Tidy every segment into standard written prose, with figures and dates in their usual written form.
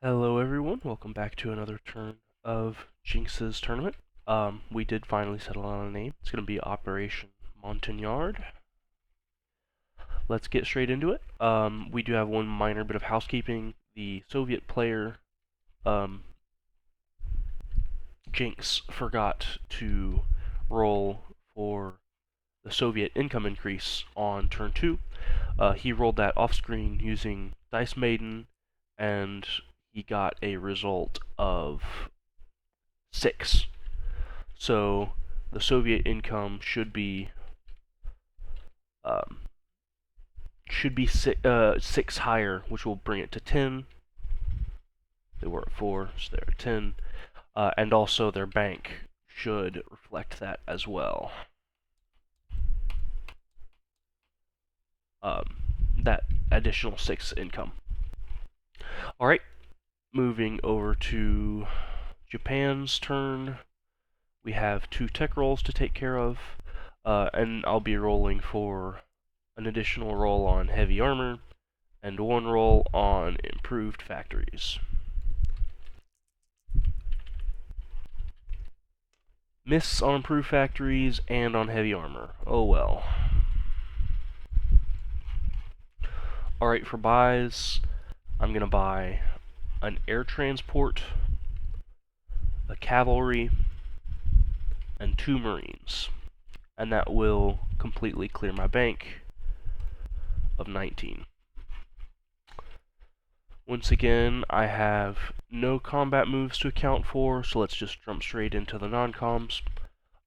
Hello everyone, welcome back to another turn of Jinx's tournament. We did finally settle on a name. It's going to be Operation Montagnard. Let's get straight into it. We do have one minor bit of housekeeping. The Soviet player, Jinx, forgot to roll for the Soviet income increase on turn 2. He rolled that off screen using Dice Maiden, and he got a result of 6. So the Soviet income should be um, 6 higher, which will bring it to 10. They were at 4, so they're at 10. And also their bank should reflect that as well. That additional 6 income. Alright, moving over to Japan's turn. We have 2 tech rolls to take care of, and I'll be rolling for an additional roll on heavy armor and 1 roll on improved factories. Miss on improved factories and on heavy armor. Oh well. Alright, for buys, I'm going to buy an air transport, a cavalry, and 2 marines. And that will completely clear my bank of 19. Once again, I have no combat moves to account for, so let's just jump straight into the non-coms.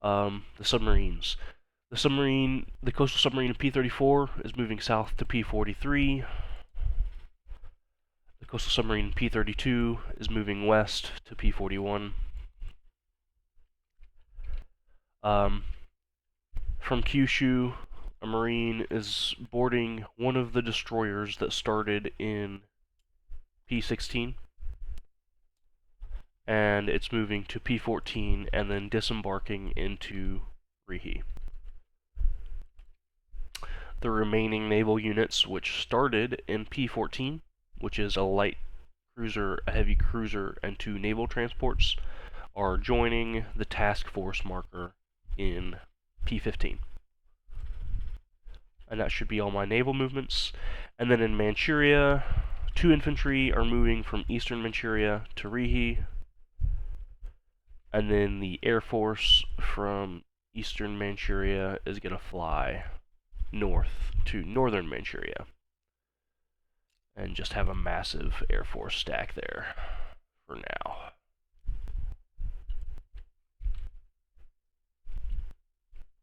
The submarines. The coastal submarine in P-34 is moving south to P-43. The coastal submarine in P-32 is moving west to P-41. From Kyushu, a marine is boarding one of the destroyers that started in P-16, and it's moving to P-14 and then disembarking into Rihi. The remaining naval units, which started in P-14, which is a light cruiser, a heavy cruiser, and 2 naval transports, are joining the task force marker in P-15. And that should be all my naval movements. And then in Manchuria, 2 infantry are moving from eastern Manchuria to Rihi. And then the Air Force from eastern Manchuria is going to fly north to northern Manchuria. And just have a massive Air Force stack there for now.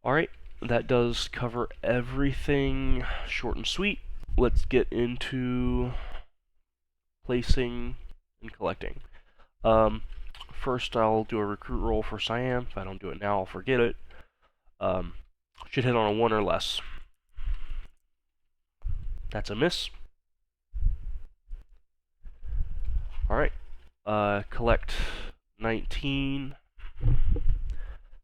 Alright, that does cover everything short and sweet. Let's get into placing and collecting. First, I'll do a recruit roll for Siam. If I don't do it now, I'll forget it. Should hit on a 1 or less. That's a miss. Alright, collect 19,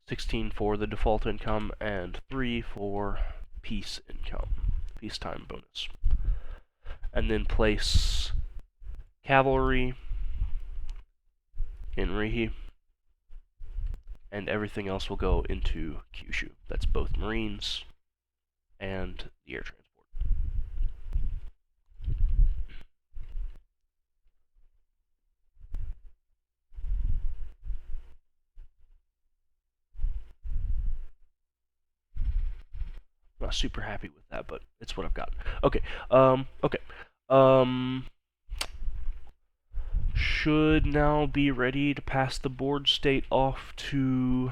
16 for the default income, and 3 for peace income, peacetime bonus. And then place cavalry in Rihi, and everything else will go into Kyushu. That's both marines and the air transport. I'm not super happy with that, but it's what I've got. Okay, should now be ready to pass the board state off to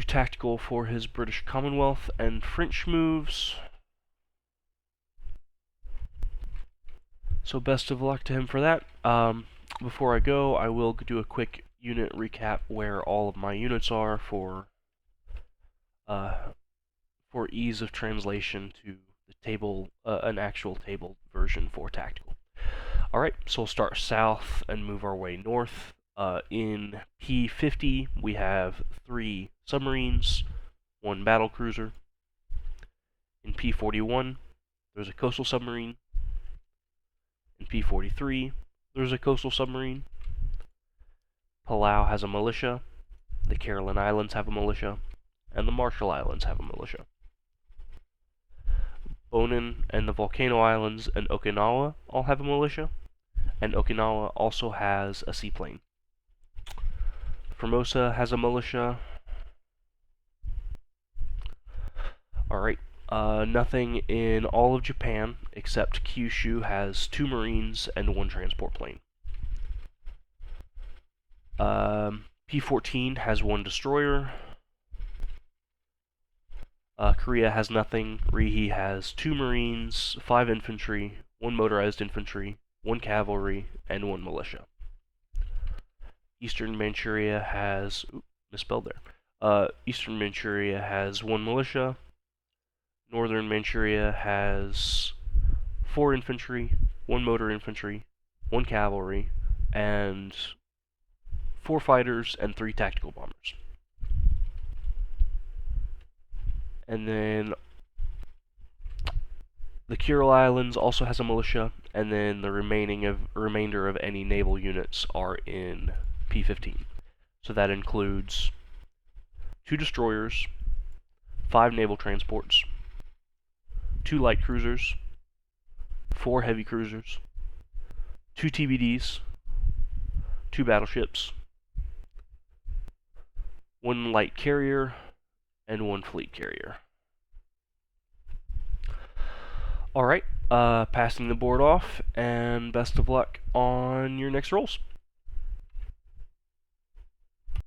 tactical for his British Commonwealth and French moves. So best of luck to him for that. Before I go, I will do a quick unit recap where all of my units are for ease of translation to the table, an actual table version for tactical. Alright, so we'll start south and move our way north. In P-50, we have 3 submarines, 1 battlecruiser. In P-41, there's a coastal submarine, In P-43, there's a coastal submarine. Palau has a militia. The Caroline Islands have a militia. And the Marshall Islands have a militia. Bonin and the Volcano Islands and Okinawa all have a militia. And Okinawa also has a seaplane. Formosa has a militia. Alright, nothing in all of Japan except Kyushu has 2 Marines and 1 transport plane. P-14 has 1 destroyer. Korea has nothing. Rihe has 2 Marines, 5 infantry, 1 motorized infantry, 1 cavalry, and 1 militia. Eastern Manchuria has... misspelled there. Eastern Manchuria has 1 militia. Northern Manchuria has 4 infantry, 1 motor infantry, 1 cavalry, and 4 fighters and 3 tactical bombers. And then the Kuril Islands also has a militia, and then the remainder of any naval units are in P-15. So that includes 2 destroyers, 5 naval transports, 2 light cruisers, 4 heavy cruisers, 2 TBDs, 2 battleships, 1 light carrier, and 1 fleet carrier. Alright, passing the board off, and best of luck on your next rolls.